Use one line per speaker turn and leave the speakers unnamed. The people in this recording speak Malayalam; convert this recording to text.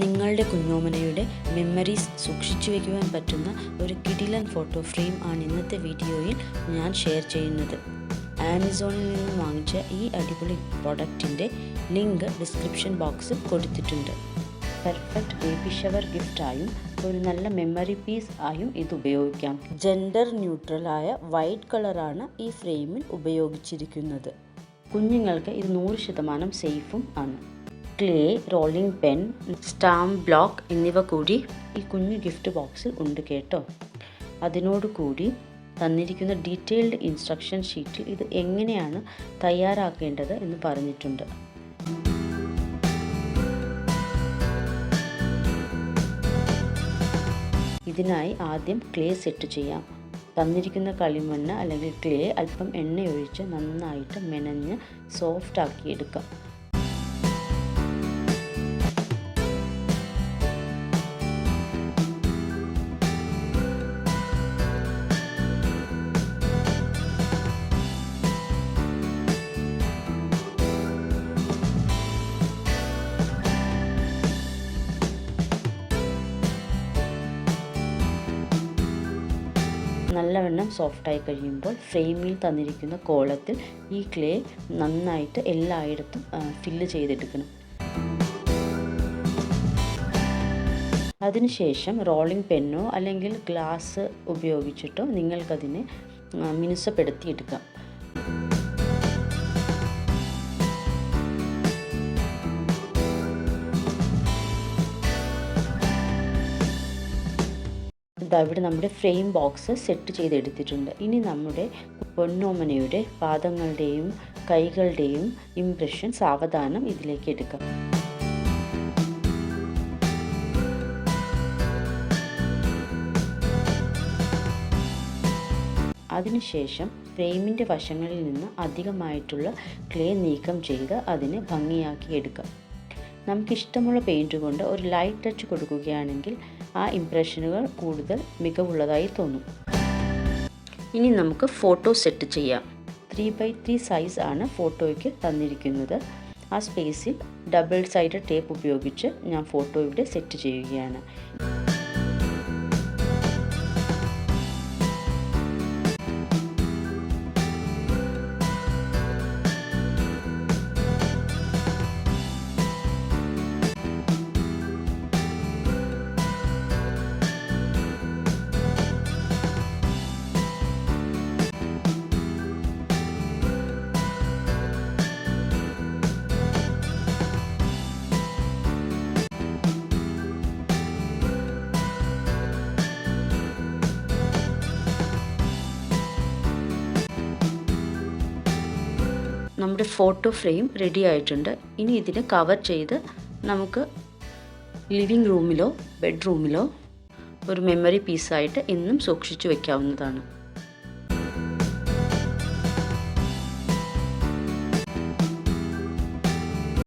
നിങ്ങളുടെ കുഞ്ഞോമനയുടെ മെമ്മറീസ് സൂക്ഷിച്ചു വയ്ക്കുവാൻ പറ്റുന്ന ഒരു കിടിലൻ ഫോട്ടോ ഫ്രെയിം ആണ് ഇന്നത്തെ വീഡിയോയിൽ ഞാൻ ഷെയർ ചെയ്യുന്നത്. ആമസോണിൽ നിന്ന് വാങ്ങിച്ച ഈ അടിപൊളി പ്രോഡക്റ്റിൻ്റെ ലിങ്ക് ഡിസ്ക്രിപ്ഷൻ ബോക്സിൽ കൊടുത്തിട്ടുണ്ട്. പെർഫെക്റ്റ് ബേബി ഷവർ ഗിഫ്റ്റായും ഒരു നല്ല മെമ്മറി പീസ് ആയും ഇത് ഉപയോഗിക്കാം. ജെൻഡർ ന്യൂട്രലായ വൈറ്റ് കളറാണ് ഈ ഫ്രെയിമിൽ ഉപയോഗിച്ചിരിക്കുന്നത്. കുഞ്ഞുങ്ങൾക്ക് ഇത് 100% സേഫും ആണ്. Clay, rolling pen, stamp block എന്നിവ കൂടി ഈ കുഞ്ഞു ഗിഫ്റ്റ് ബോക്സിൽ ഉണ്ട് കേട്ടോ. അതിനോട് കൂടി തന്നിരിക്കുന്ന ഡീറ്റെയിൽഡ് ഇൻസ്ട്രക്ഷൻ ഷീറ്റിൽ ഇത് എങ്ങനെയാണ് തയ്യാറാക്കേണ്ടത് എന്ന് പറഞ്ഞിട്ടുണ്ട്. ഇതിനായി ആദ്യം ക്ലേ സെറ്റ് ചെയ്യാം. തന്നിരിക്കുന്ന കളിമണ്ണ് അല്ലെങ്കിൽ ക്ലേ അല്പം എണ്ണയൊഴിച്ച് നന്നായിട്ട് മെനഞ്ഞ് സോഫ്റ്റ് ആക്കി എടുക്കാം. നല്ലവണ്ണം സോഫ്റ്റായി കഴിയുമ്പോൾ ഫ്രെയിമിൽ തന്നിരിക്കുന്ന കോളത്തിൽ ഈ ക്ലേ നന്നായിട്ട് എല്ലായിടത്തും ഫില്ല് ചെയ്തെടുക്കണം. അതിനുശേഷം റോളിംഗ് പെന്നോ അല്ലെങ്കിൽ ഗ്ലാസ് ഉപയോഗിച്ചിട്ടോ നിങ്ങൾക്കതിനെ മിനുസപ്പെടുത്തിയെടുക്കാം. ഇവിടെ നമ്മുടെ ഫ്രെയിം ബോക്സ് സെറ്റ് ചെയ്തെടുത്തിട്ടുണ്ട്. ഇനി നമ്മുടെ പൊന്നോമനയുടെ പാദങ്ങളുടെയും കൈകളുടെയും ഇംപ്രഷൻ സാവധാനം ഇതിലേക്ക് എടുക്കാം. അതിനുശേഷം ഫ്രെയിമിൻ്റെ വശങ്ങളിൽ നിന്ന് അധികമായിട്ടുള്ള ക്ലേ നീക്കം ചെയ്ത് അതിനെ ഭംഗിയാക്കി എടുക്കാം. നമുക്കിഷ്ടമുള്ള പെയിൻറ് കൊണ്ട് ഒരു ലൈറ്റ് ടച്ച് കൊടുക്കുകയാണെങ്കിൽ ആ ഇംപ്രഷനുകൾ കൂടുതൽ മികവുള്ളതായി തോന്നും. ഇനി നമുക്ക് ഫോട്ടോ സെറ്റ് ചെയ്യാം. 3x3 സൈസ് ആണ് ഫോട്ടോയ്ക്ക് തന്നിരിക്കുന്നത്. ആ സ്പേസിൽ ഡബിൾ സൈഡ് ടേപ്പ് ഉപയോഗിച്ച് ഞാൻ ഫോട്ടോ ഇവിടെ സെറ്റ് ചെയ്യുകയാണ്. നമ്മുടെ ഫോട്ടോ ഫ്രെയിം റെഡി ആയിട്ടുണ്ട്. ഇനി ഇതിനെ കവർ ചെയ്ത് നമുക്ക് ലിവിങ് റൂമിലോ ബെഡ്റൂമിലോ ഒരു മെമ്മറി പീസായിട്ട് എന്നും സൂക്ഷിച്ചു വയ്ക്കാവുന്നതാണ്.